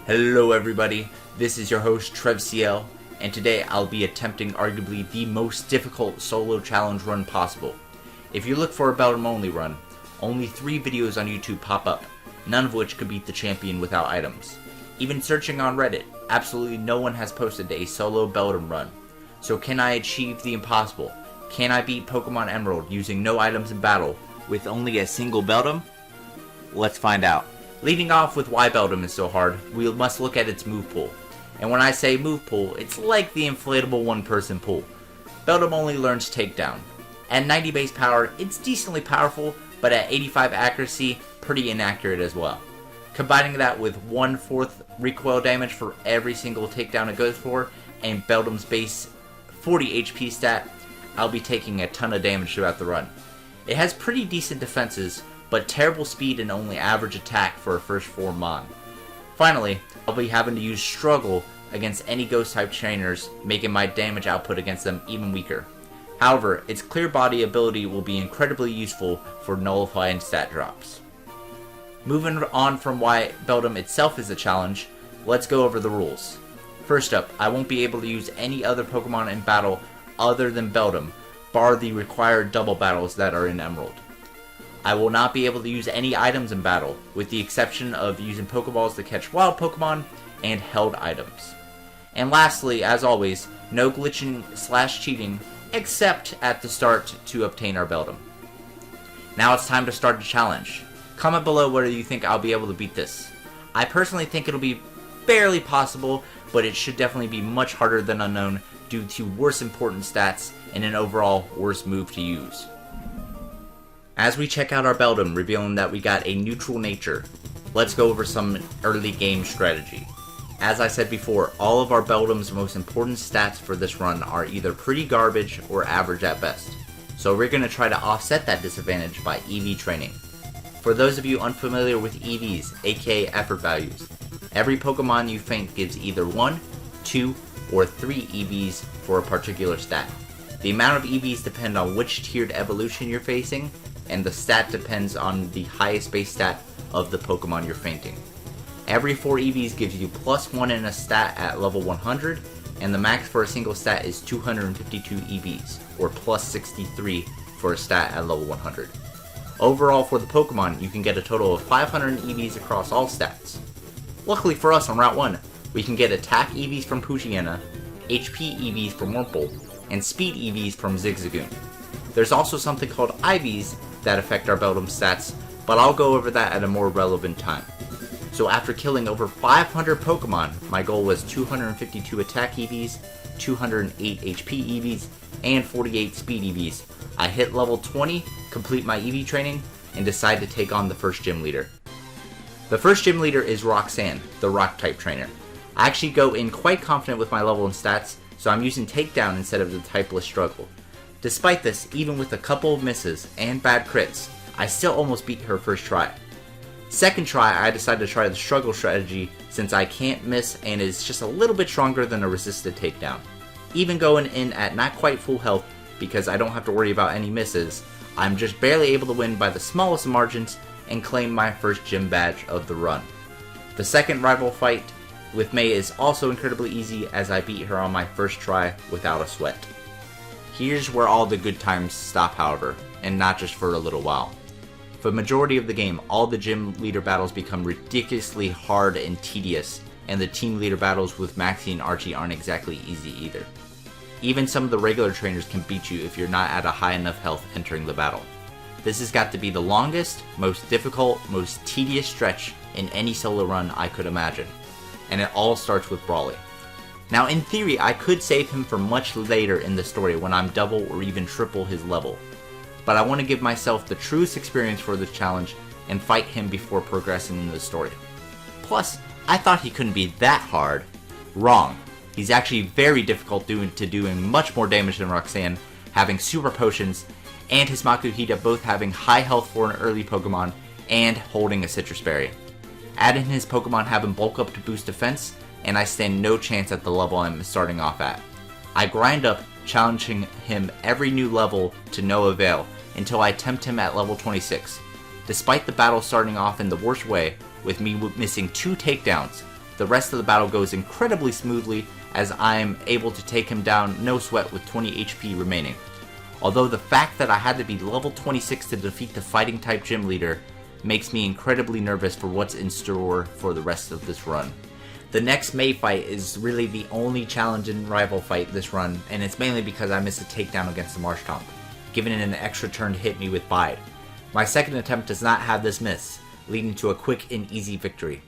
Hello everybody, this is your host TrevCL, and today I'll be attempting arguably the most difficult solo challenge run possible. If you look for a Beldum only run, only 3 videos on YouTube pop up, none of which could beat the champion without items. Even searching on Reddit, absolutely no one has posted a solo Beldum run. So can I achieve the impossible? Can I beat Pokemon Emerald using no items in battle with only a single Beldum? Let's find out. Leading off with why Beldum is so hard, we must look at its move pool. And when I say move pool, it's like the inflatable one-person pool. Beldum only learns Takedown. At 90 base power, it's decently powerful, but at 85 accuracy, pretty inaccurate as well. Combining that with 1/4 recoil damage for every single takedown it goes for, and Beldum's base 40 HP stat, I'll be taking a ton of damage throughout the run. It has pretty decent defenses, but terrible speed and only average attack for a first 4 Mon. Finally, I'll be having to use Struggle against any Ghost type trainers, making my damage output against them even weaker. However, its Clear Body ability will be incredibly useful for nullifying stat drops. Moving on from why Beldum itself is a challenge, let's go over the rules. First up, I won't be able to use any other Pokemon in battle other than Beldum, bar the required double battles that are in Emerald. I will not be able to use any items in battle, with the exception of using Pokeballs to catch wild Pokemon and held items. And lastly, as always, no glitching / cheating, except at the start to obtain our Beldum. Now it's time to start the challenge. Comment below whether you think I'll be able to beat this. I personally think it'll be barely possible, but it should definitely be much harder than Unown due to worse important stats and an overall worse move to use. As we check out our Beldum, revealing that we got a neutral nature, let's go over some early game strategy. As I said before, all of our Beldum's most important stats for this run are either pretty garbage or average at best, so we're going to try to offset that disadvantage by EV training. For those of you unfamiliar with EVs, aka effort values, every Pokemon you faint gives either 1, 2, or 3 EVs for a particular stat. The amount of EVs depend on which tiered evolution you're facing, and the stat depends on the highest base stat of the Pokemon you're fainting. Every 4 EVs gives you +1 in a stat at level 100, and the max for a single stat is 252 EVs, or +63 for a stat at level 100. Overall for the Pokemon, you can get a total of 500 EVs across all stats. Luckily for us on Route 1, we can get attack EVs from Poochyena, HP EVs from Wurmple, and speed EVs from Zigzagoon. There's also something called IVs that affect our Beldum stats, but I'll go over that at a more relevant time. So after killing over 500 Pokemon, my goal was 252 attack EVs, 208 HP EVs, and 48 speed EVs. I hit level 20, complete my EV training, and decide to take on the first gym leader. The first gym leader is Roxanne, the rock type trainer. I actually go in quite confident with my level and stats, so I'm using Takedown instead of the typeless Struggle. Despite this, even with a couple of misses and bad crits, I still almost beat her first try. Second try, I decided to try the Struggle strategy since I can't miss and is just a little bit stronger than a resisted takedown. Even going in at not quite full health because I don't have to worry about any misses, I'm just barely able to win by the smallest margins and claim my first gym badge of the run. The second rival fight with May is also incredibly easy as I beat her on my first try without a sweat. Here's where all the good times stop, however, and not just for a little while. For the majority of the game, all the gym leader battles become ridiculously hard and tedious, and the team leader battles with Maxie and Archie aren't exactly easy either. Even some of the regular trainers can beat you if you're not at a high enough health entering the battle. This has got to be the longest, most difficult, most tedious stretch in any solo run I could imagine, and it all starts with Brawly. Now in theory, I could save him for much later in the story when I'm double or even triple his level, but I want to give myself the truest experience for this challenge and fight him before progressing in the story. Plus, I thought he couldn't be that hard. Wrong. He's actually very difficult doing much more damage than Roxanne, having super potions, and his Makuhita both having high health for an early Pokemon and holding a citrus berry. Add in his Pokemon having bulk up to boost defense, and I stand no chance at the level I'm starting off at. I grind up, challenging him every new level to no avail until I tempt him at level 26. Despite the battle starting off in the worst way, with me missing 2 takedowns, the rest of the battle goes incredibly smoothly as I am able to take him down no sweat with 20 HP remaining. Although the fact that I had to be level 26 to defeat the fighting type gym leader makes me incredibly nervous for what's in store for the rest of this run. The next May fight is really the only challenge and rival fight this run, and it's mainly because I missed a takedown against the Marshtomp, giving it an extra turn to hit me with Bide. My second attempt does not have this miss, leading to a quick and easy victory.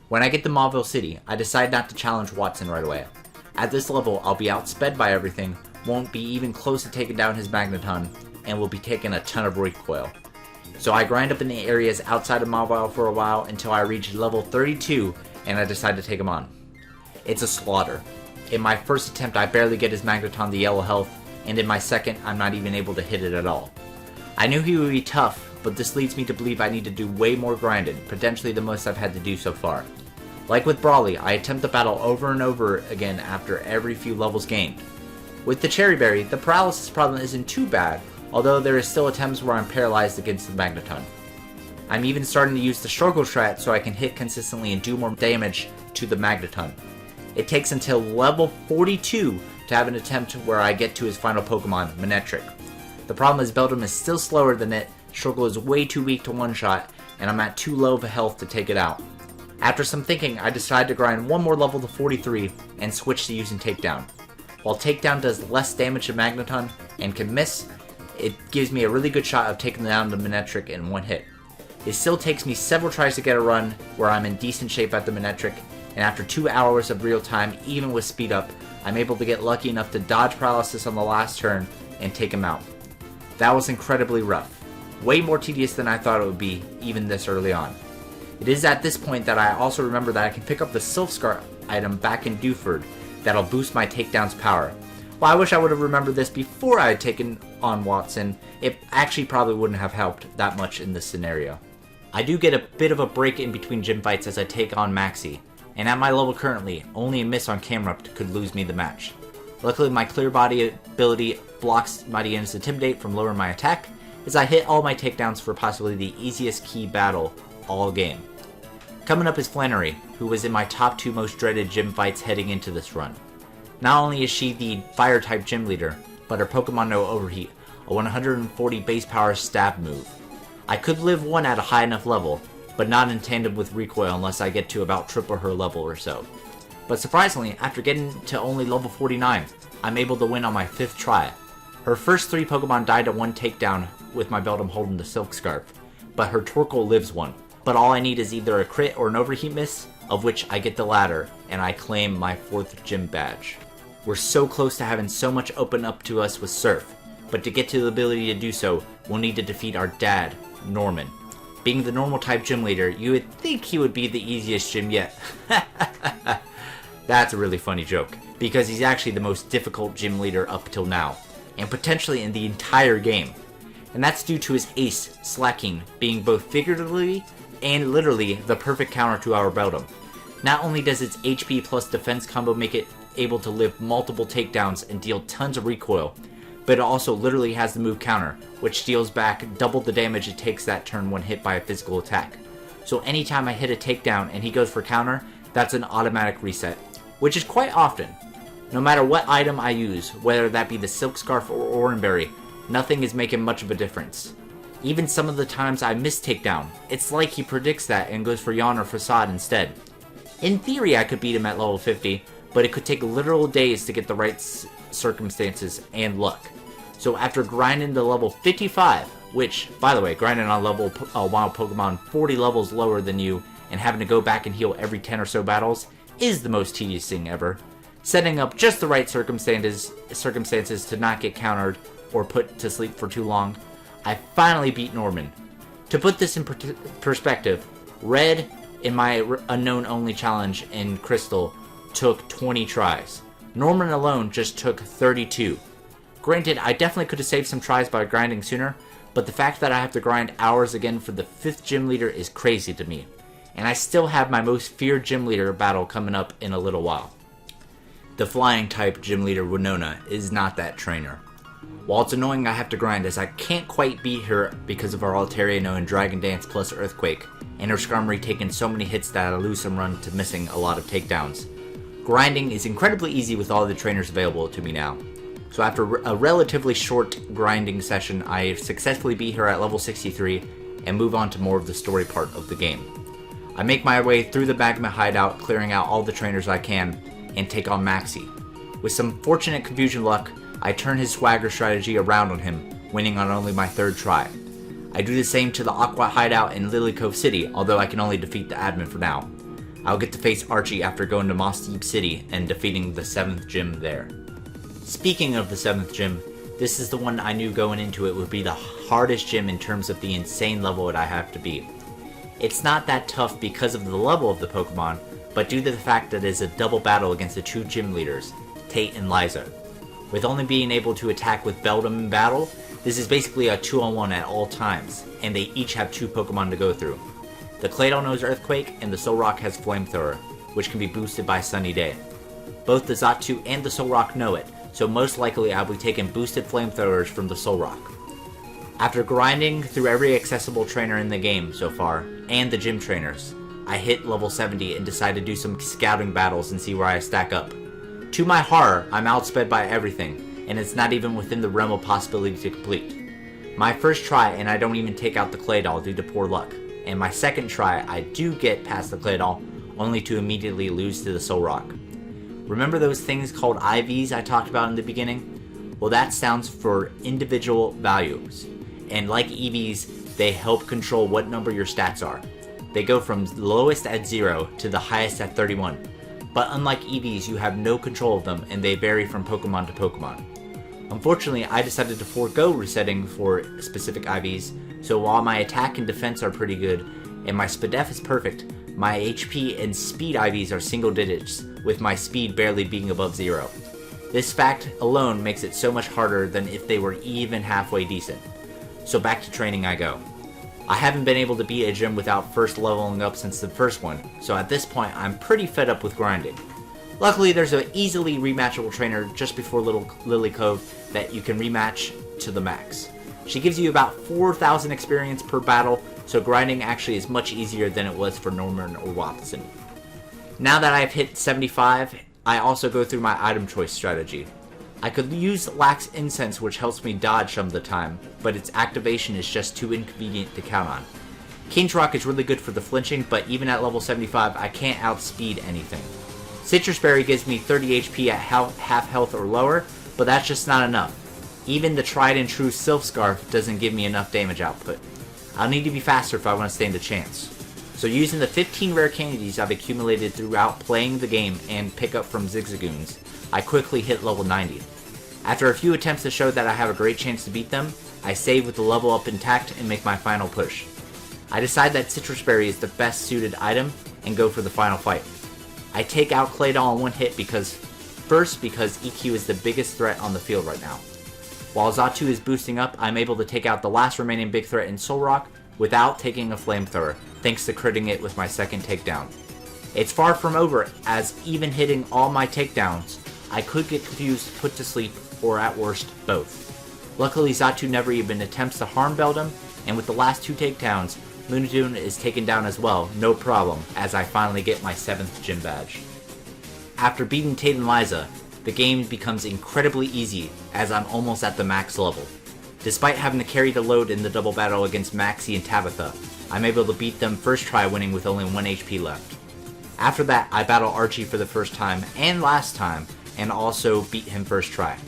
When I get to Mauville City, I decide not to challenge Watson right away. At this level, I'll be outsped by everything, won't be even close to taking down his Magneton, and will be taking a ton of recoil. So I grind up in the areas outside of Mauville for a while until I reach level 32 and I decide to take him on. It's a slaughter. In my first attempt I barely get his Magneton the yellow health, and in my second I'm not even able to hit it at all. I knew he would be tough, but this leads me to believe I need to do way more grinding, potentially the most I've had to do so far. Like with Brawly, I attempt the battle over and over again after every few levels gained. With the Cherry Berry, the paralysis problem isn't too bad, although there is still attempts where I'm paralyzed against the Magneton. I'm even starting to use the Struggle Strat so I can hit consistently and do more damage to the Magneton. It takes until level 42 to have an attempt where I get to his final Pokemon, Manectric. The problem is Beldum is still slower than it, Struggle is way too weak to one-shot, and I'm at too low of a health to take it out. After some thinking, I decide to grind one more level to 43 and switch to using Takedown. While Takedown does less damage to Magneton and can miss, it gives me a really good shot of taking down the Manectric in one hit. It still takes me several tries to get a run where I'm in decent shape at the Manectric, and after 2 hours of real time, even with speed up, I'm able to get lucky enough to dodge paralysis on the last turn and take him out. That was incredibly rough. Way more tedious than I thought it would be, even this early on. It is at this point that I also remember that I can pick up the Silph Scar item back in Dewford that'll boost my takedown's power. While I wish I would have remembered this before I had taken on Watson, it actually probably wouldn't have helped that much in this scenario. I do get a bit of a break in between gym fights as I take on Maxie, and at my level currently, only a miss on camera could lose me the match. Luckily my clear body ability blocks Mighty N's Intimidate from lowering my attack, as I hit all my takedowns for possibly the easiest key battle all game. Coming up is Flannery, who was in my top 2 most dreaded gym fights heading into this run. Not only is she the fire type gym leader, but her Pokemon know Overheat, a 140 base power stab move. I could live one at a high enough level, but not in tandem with recoil unless I get to about triple her level or so. But surprisingly, after getting to only level 49, I'm able to win on my 5th try. Her first 3 Pokemon died to one takedown with my Beldum holding the Silk Scarf, but her Torkoal lives one. But all I need is either a crit or an overheat miss, of which I get the latter, and I claim my 4th gym badge. We're so close to having so much open up to us with Surf, but to get to the ability to do so, we'll need to defeat our dad, Norman. Being the normal type gym leader, you would think he would be the easiest gym yet. That's a really funny joke, because he's actually the most difficult gym leader up till now, and potentially in the entire game. And that's due to his ace, Slacking, being both figuratively and literally the perfect counter to our Beldum. Not only does its HP plus defense combo make it able to live multiple takedowns and deal tons of recoil, but it also literally has the move counter, which deals back double the damage it takes that turn when hit by a physical attack. So anytime I hit a takedown and he goes for counter, that's an automatic reset, which is quite often. No matter what item I use, whether that be the Silk Scarf or Oranberry, nothing is making much of a difference. Even some of the times I miss takedown, it's like he predicts that and goes for Yawn or Facade instead. In theory I could beat him at level 50, but it could take literal days to get the right circumstances and luck. So after grinding to level 55, which, by the way, grinding on level wild Pokemon 40 levels lower than you and having to go back and heal every 10 or so battles is the most tedious thing ever. Setting up just the right circumstances to not get countered or put to sleep for too long, I finally beat Norman. To put this in perspective, Red in my Unown only challenge in Crystal took 20 tries. Norman alone just took 32. Granted, I definitely could have saved some tries by grinding sooner, but the fact that I have to grind hours again for the 5th gym leader is crazy to me. And I still have my most feared gym leader battle coming up in a little while. The flying type gym leader Winona is not that trainer. While it's annoying I have to grind as I can't quite beat her because of our Altaria and Dragon Dance plus Earthquake, and her Skarmory taking so many hits that I lose some run to missing a lot of takedowns. Grinding is incredibly easy with all the trainers available to me now. So after a relatively short grinding session, I successfully beat her at level 63 and move on to more of the story part of the game. I make my way through the Magma hideout, clearing out all the trainers I can, and take on Maxie. With some fortunate confusion luck, I turn his swagger strategy around on him, winning on only my third try. I do the same to the Aqua hideout in Lily Cove City, although I can only defeat the admin for now. I'll get to face Archie after going to Moss Deep City and defeating the 7th gym there. Speaking of the 7th gym, this is the one I knew going into it would be the hardest gym in terms of the insane level that I have to beat. It's not that tough because of the level of the Pokemon, but due to the fact that it is a double battle against the two gym leaders, Tate and Liza. With only being able to attack with Beldum in battle, this is basically a 2-on-1 at all times, and they each have 2 Pokemon to go through. The Claydol knows Earthquake, and the Solrock has Flamethrower, which can be boosted by Sunny Day. Both the Xatu and the Solrock know it, so most likely I'll be taking boosted Flamethrowers from the Solrock. After grinding through every accessible trainer in the game so far, and the gym trainers, I hit level 70 and decide to do some scouting battles and see where I stack up. To my horror, I'm outsped by everything, and it's not even within the realm of possibility to complete. My first try, and I don't even take out the Claydol due to poor luck, and my second try, I do get past the Claydol, only to immediately lose to the Solrock. Remember those things called IVs I talked about in the beginning? Well, that stands for individual values, and like EVs, they help control what number your stats are. They go from lowest at 0 to the highest at 31. But unlike EVs, you have no control of them, and they vary from Pokemon to Pokemon. Unfortunately, I decided to forego resetting for specific IVs, so while my attack and defense are pretty good, and my Spadef is perfect, my HP and speed IVs are single digits, with my speed barely being above 0. This fact alone makes it so much harder than if they were even halfway decent. So back to training I go. I haven't been able to beat a gym without first leveling up since the first one, so at this point I'm pretty fed up with grinding. Luckily there's an easily rematchable trainer just before Lily Cove that you can rematch to the max. She gives you about 4,000 experience per battle, so grinding actually is much easier than it was for Norman or Watson. Now that I've hit 75, I also go through my item choice strategy. I could use Lax Incense, which helps me dodge some of the time, but its activation is just too inconvenient to count on. King's Rock is really good for the flinching, but even at level 75, I can't outspeed anything. Citrus Berry gives me 30 HP at half health or lower, but that's just not enough. Even the tried and true Sylph Scarf doesn't give me enough damage output. I'll need to be faster if I want to stand a chance. So using the 15 rare candies I've accumulated throughout playing the game and pick up from Zigzagoons, I quickly hit level 90. After a few attempts to show that I have a great chance to beat them, I save with the level up intact and make my final push. I decide that Citrus Berry is the best suited item and go for the final fight. I take out Claydol in one hit because EQ is the biggest threat on the field right now. While Xatu is boosting up, I'm able to take out the last remaining big threat in Solrock without taking a Flamethrower, thanks to critting it with my second takedown. It's far from over, as even hitting all my takedowns, I could get confused, put to sleep, or at worst, both. Luckily, Xatu never even attempts to harm Beldum, and with the last 2 takedowns, Unown is taken down as well, no problem, as I finally get my 7th gym badge. After beating Tate and Liza, the game becomes incredibly easy, as I'm almost at the max level. Despite having to carry the load in the double battle against Maxie and Tabitha, I'm able to beat them first try, winning with only 1 HP left. After that, I battle Archie for the first time and last time, and also beat him first try.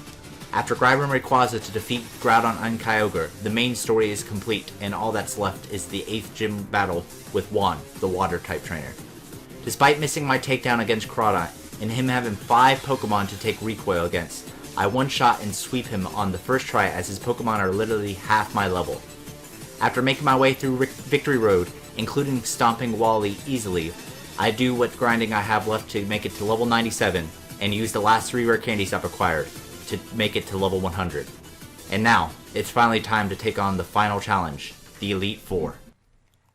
After grabbing Rayquaza to defeat Groudon and Kyogre, the main story is complete, and all that's left is the 8th gym battle with Juan, the water-type trainer. Despite missing my takedown against Groudon, and him having 5 Pokemon to take recoil against, I one-shot and sweep him on the first try as his Pokemon are literally half my level. After making my way through Victory Road, including stomping Wally easily, I do what grinding I have left to make it to level 97, and use the last 3 rare candies I've acquired to make it to level 100. And now, it's finally time to take on the final challenge, the Elite Four.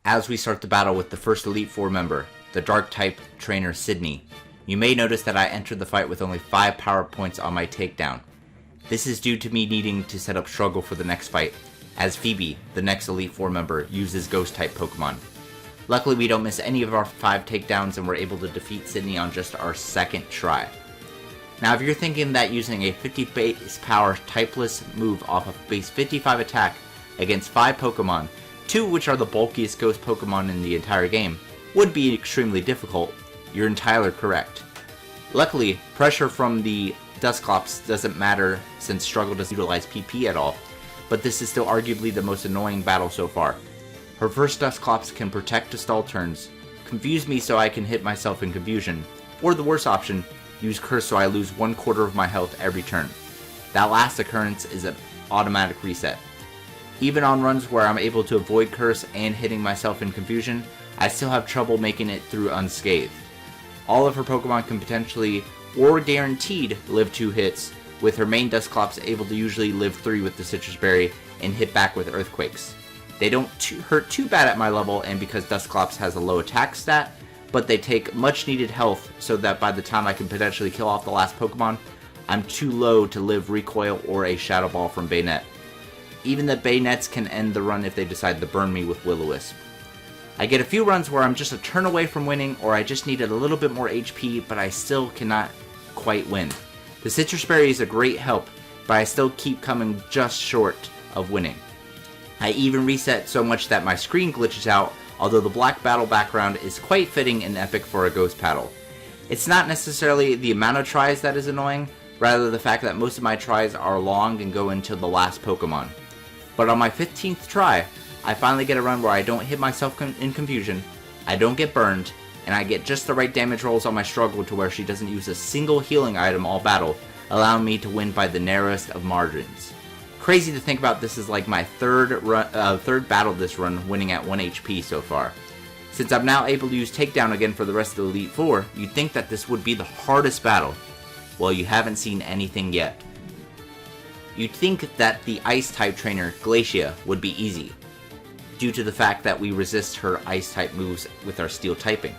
As we start the battle with the first Elite Four member, the Dark-type trainer Sydney, you may notice that I entered the fight with only 5 power points on my takedown. This is due to me needing to set up struggle for the next fight, as Phoebe, the next Elite Four member, uses Ghost-type Pokemon. Luckily, we don't miss any of our 5 takedowns and we're able to defeat Sydney on just our second try. Now, if you're thinking that using a 50 base power typeless move off of base 55 attack against 5 Pokemon, 2 which are the bulkiest Ghost Pokemon in the entire game, would be extremely difficult, you're entirely correct. Luckily, pressure from the Dusclops doesn't matter since Struggle doesn't utilize PP at all, but this is still arguably the most annoying battle so far. Her first Dusclops can protect to stall turns, confuse me so I can hit myself in confusion, or the worst option, use Curse so I lose 1/4 of my health every turn. That last occurrence is an automatic reset. Even on runs where I'm able to avoid Curse and hitting myself in confusion, I still have trouble making it through unscathed. All of her Pokemon can potentially, or guaranteed, live 2 hits, with her main Dusclops able to usually live 3 with the Citrus Berry and hit back with Earthquakes. They don't hurt too bad at my level, and because Dusclops has a low attack stat, but they take much needed health so that by the time I can potentially kill off the last Pokemon, I'm too low to live Recoil or a Shadow Ball from Bayonet. Even the Bayonets can end the run if they decide to burn me with Will-O-Wisp. I get a few runs where I'm just a turn away from winning, or I just needed a little bit more HP, but I still cannot quite win. The Citrus Berry is a great help, but I still keep coming just short of winning. I even reset so much that my screen glitches out, although the black battle background is quite fitting and epic for a Ghost paddle. It's not necessarily the amount of tries that is annoying, rather the fact that most of my tries are long and go into the last Pokemon. But on my 15th try, I finally get a run where I don't hit myself in confusion, I don't get burned, and I get just the right damage rolls on my struggle to where she doesn't use a single healing item all battle, allowing me to win by the narrowest of margins. Crazy to think about, this is like my third battle this run, winning at 1 HP so far. Since I'm now able to use Takedown again for the rest of the Elite Four, you'd think that this would be the hardest battle. Well, you haven't seen anything yet. You'd think that the Ice-type trainer, Galatia, would be easy, due to the fact that we resist her Ice-type moves with our Steel typing.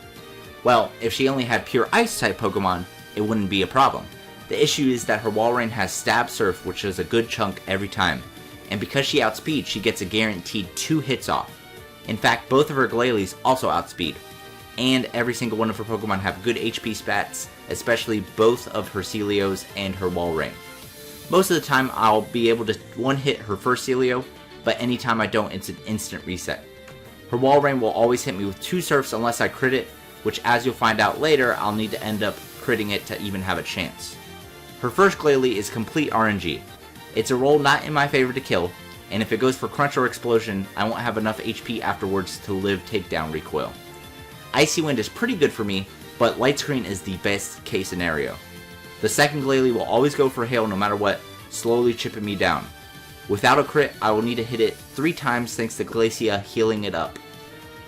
Well, if she only had pure Ice-type Pokemon, it wouldn't be a problem. The issue is that her Walrein has Stab Surf, which is a good chunk every time, and because she outspeeds, she gets a guaranteed 2 hits off. In fact, both of her Glalies also outspeed, and every single one of her Pokemon have good HP stats, especially both of her Celios and her Walrein. Most of the time, I'll be able to one-hit her first Celio, but anytime I don't, it's an instant reset. Her Walrein will always hit me with 2 Surfs unless I crit it, which as you'll find out later, I'll need to end up critting it to even have a chance. Her first Glalie is complete RNG. It's a roll not in my favor to kill, and if it goes for Crunch or Explosion, I won't have enough HP afterwards to live Takedown Recoil. Icy Wind is pretty good for me, but Light Screen is the best case scenario. The second Glalie will always go for Hail no matter what, slowly chipping me down. Without a crit, I will need to hit it 3 times thanks to Galatia healing it up.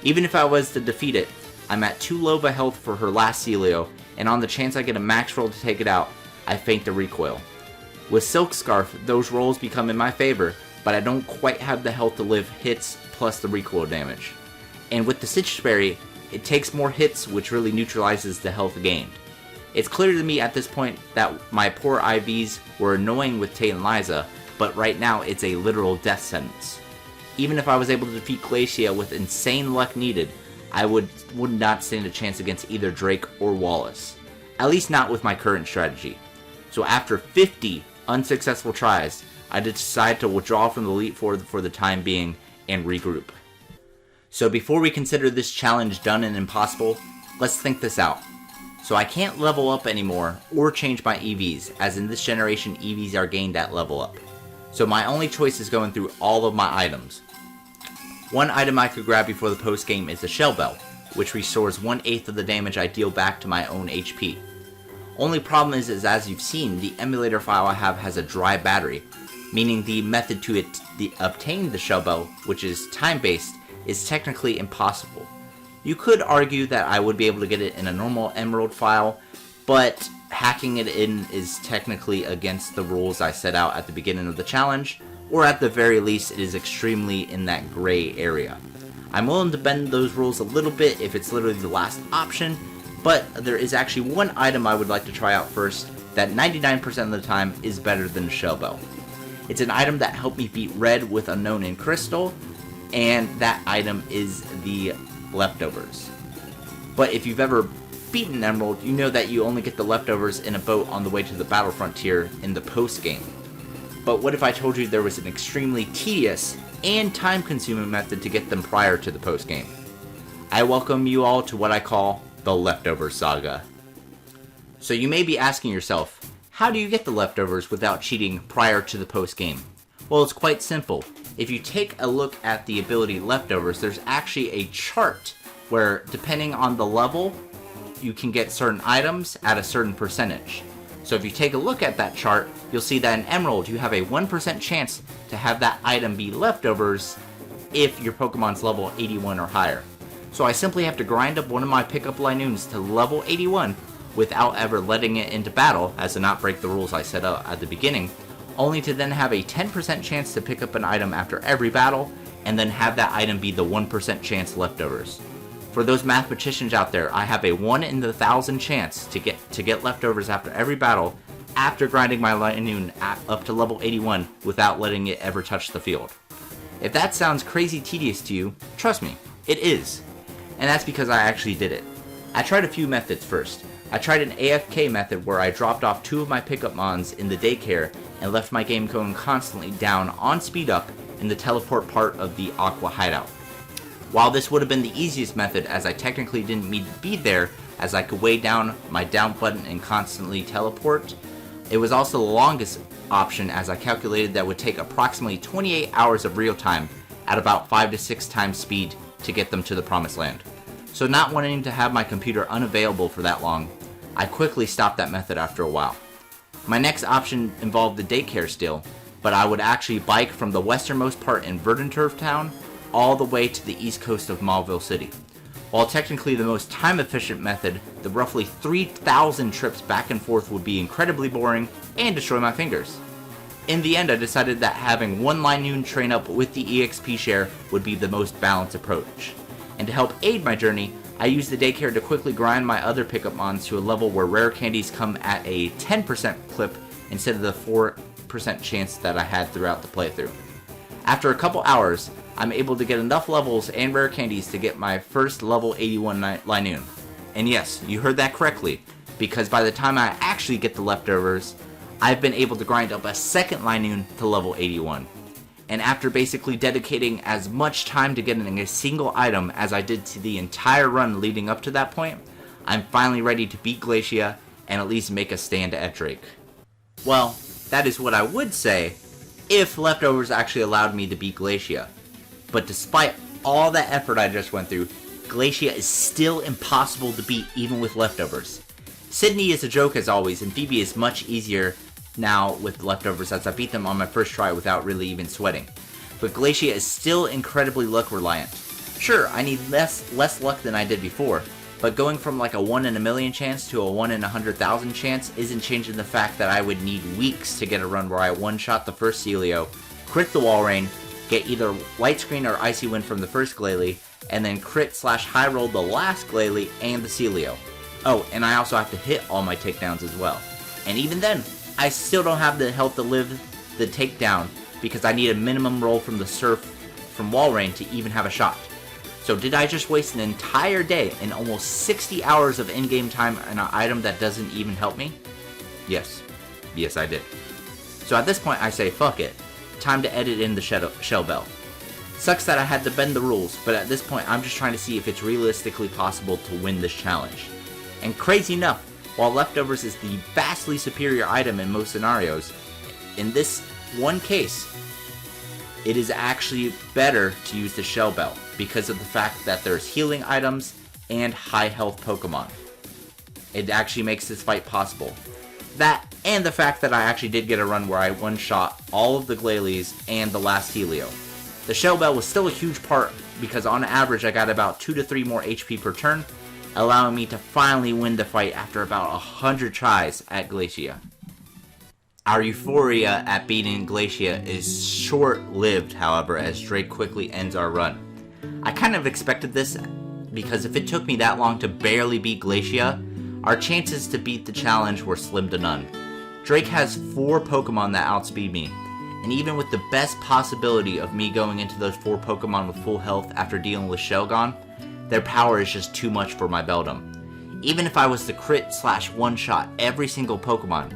Even if I was to defeat it, I'm at too low of a health for her last Celio, and on the chance I get a max roll to take it out, I feint the recoil. With Silk Scarf, those rolls become in my favor, but I don't quite have the health to live hits plus the recoil damage. And with the Citrus Berry, it takes more hits, which really neutralizes the health gained. It's clear to me at this point that my poor IVs were annoying with Tay and Liza, but right now it's a literal death sentence. Even if I was able to defeat Galatia with insane luck needed, I would not stand a chance against either Drake or Wallace. At least not with my current strategy. So after 50 unsuccessful tries, I decided to withdraw from the Elite Four for the time being and regroup. So before we consider this challenge done and impossible, let's think this out. So I can't level up anymore or change my EVs, as in this generation EVs are gained at level up. So my only choice is going through all of my items. One item I could grab before the post game is the Shell Bell, which restores 1/8 of the damage I deal back to my own HP. Only problem is as you've seen, the emulator file I have has a dry battery, meaning the method to obtain the Shell Bell, which is time-based, is technically impossible. You could argue that I would be able to get it in a normal Emerald file, but hacking it in is technically against the rules I set out at the beginning of the challenge, or at the very least it is extremely in that gray area. I'm willing to bend those rules a little bit if it's literally the last option, But there is actually one item I would like to try out first that 99% of the time is better than the Shell Bell. It's an item that helped me beat Red with Unown and Crystal, and that item is the Leftovers. But if you've ever beaten Emerald, you know that you only get the Leftovers in a boat on the way to the Battle Frontier in the post-game. But what if I told you there was an extremely tedious and time-consuming method to get them prior to the post-game? I welcome you all to what I call the Leftover Saga. So you may be asking yourself, how do you get the Leftovers without cheating prior to the post-game? Well, it's quite simple. If you take a look at the ability Leftovers, there's actually a chart where, depending on the level, you can get certain items at a certain percentage. So if you take a look at that chart, you'll see that in Emerald, you have a 1% chance to have that item be Leftovers if your Pokemon's level 81 or higher. So I simply have to grind up one of my pickup Linoons to level 81 without ever letting it into battle, as to not break the rules I set out at the beginning, only to then have a 10% chance to pick up an item after every battle, and then have that item be the 1% chance Leftovers. For those mathematicians out there, I have a 1 in the 1,000 chance to get Leftovers after every battle, after grinding my Linoon up to level 81 without letting it ever touch the field. If that sounds crazy tedious to you, trust me, it is. And that's because I actually did it. I tried a few methods first. I tried an AFK method where I dropped off 2 of my pickup mons in the daycare and left my game going constantly down on speed up in the teleport part of the Aqua hideout. While this would have been the easiest method, as I technically didn't need to be there, as I could weigh down my down button and constantly teleport, it was also the longest option, as I calculated that would take approximately 28 hours of real time at about 5 to 6 times speed to get them to the promised land. So not wanting to have my computer unavailable for that long, I quickly stopped that method after a while. My next option involved the daycare still, but I would actually bike from the westernmost part in Verdanturf Town all the way to the east coast of Mauville City. While technically the most time efficient method, the roughly 3,000 trips back and forth would be incredibly boring and destroy my fingers. In the end, I decided that having one Linoon train up with the EXP share would be the most balanced approach. And to help aid my journey, I used the daycare to quickly grind my other pickup mons to a level where rare candies come at a 10% clip instead of the 4% chance that I had throughout the playthrough. After a couple hours, I'm able to get enough levels and rare candies to get my first level 81 Linoon. And yes, you heard that correctly, because by the time I actually get the Leftovers, I've been able to grind up a second Linoon to level 81. And after basically dedicating as much time to getting a single item as I did to the entire run leading up to that point, I'm finally ready to beat Galatia and at least make a stand at Drake. Well, that is what I would say if Leftovers actually allowed me to beat Galatia. But despite all that effort I just went through, Galatia is still impossible to beat even with Leftovers. Sydney is a joke as always, and Phoebe is much easier now with Leftovers, as I beat them on my first try without really even sweating. But Galatia is still incredibly luck reliant. Sure, I need less luck than I did before, but going from like a 1 in a million chance to a 1 in 100,000 chance isn't changing the fact that I would need weeks to get a run where I one-shot the first Celio, crit the Wall Rain, get either Light Screen or Icy Wind from the first Glalie, and then crit/high roll the last Glalie and the Celio. Oh, and I also have to hit all my takedowns as well. And even then, I still don't have the health to live the takedown because I need a minimum roll from the Surf from Wall Rain to even have a shot. So did I just waste an entire day and almost 60 hours of in-game time on an item that doesn't even help me? Yes. Yes, I did. So at this point I say fuck it. Time to edit in the Shell Bell. Sucks that I had to bend the rules, but at this point I'm just trying to see if it's realistically possible to win this challenge. And crazy enough, while Leftovers is the vastly superior item in most scenarios, in this one case, it is actually better to use the Shell Bell because of the fact that there's healing items and high health Pokemon. It actually makes this fight possible. That and the fact that I actually did get a run where I one-shot all of the Glalies and the last Helio. The Shell Bell was still a huge part because on average I got about 2 to 3 more HP per turn, allowing me to finally win the fight after about 100 tries at Galatia. Our euphoria at beating Galatia is short-lived, however, as Drake quickly ends our run. I kind of expected this because if it took me that long to barely beat Galatia, our chances to beat the challenge were slim to none. Drake has 4 Pokemon that outspeed me, and even with the best possibility of me going into those 4 Pokemon with full health after dealing with Shelgon, their power is just too much for my Beldum. Even if I was to crit / one-shot every single Pokemon,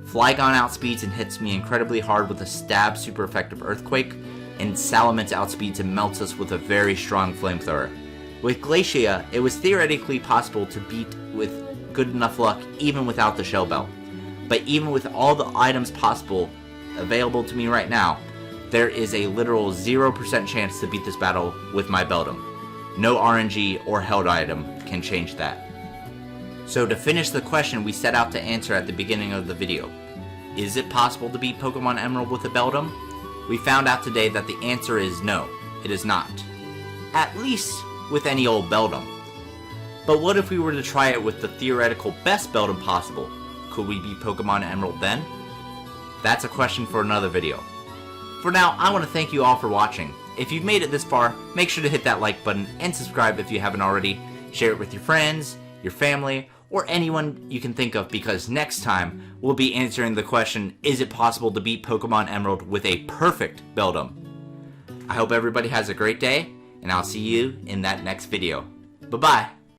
Flygon outspeeds and hits me incredibly hard with a stab super effective Earthquake, and Salamence outspeeds and melts us with a very strong Flamethrower. With Galatia, it was theoretically possible to beat with good enough luck even without the Shell Belt. But even with all the items possible available to me right now, there is a literal 0% chance to beat this battle with my Beldum. No RNG or held item can change that. So to finish the question we set out to answer at the beginning of the video, is it possible to beat Pokemon Emerald with a Beldum? We found out today that the answer is no, it is not. At least with any old Beldum. But what if we were to try it with the theoretical best Beldum possible? Could we beat Pokemon Emerald then? That's a question for another video. For now, I want to thank you all for watching. If you've made it this far, make sure to hit that like button and subscribe if you haven't already. Share it with your friends, your family, or anyone you can think of, because next time we'll be answering the question, is it possible to beat Pokemon Emerald with a perfect Beldum? I hope everybody has a great day, and I'll see you in that next video. Bye-bye!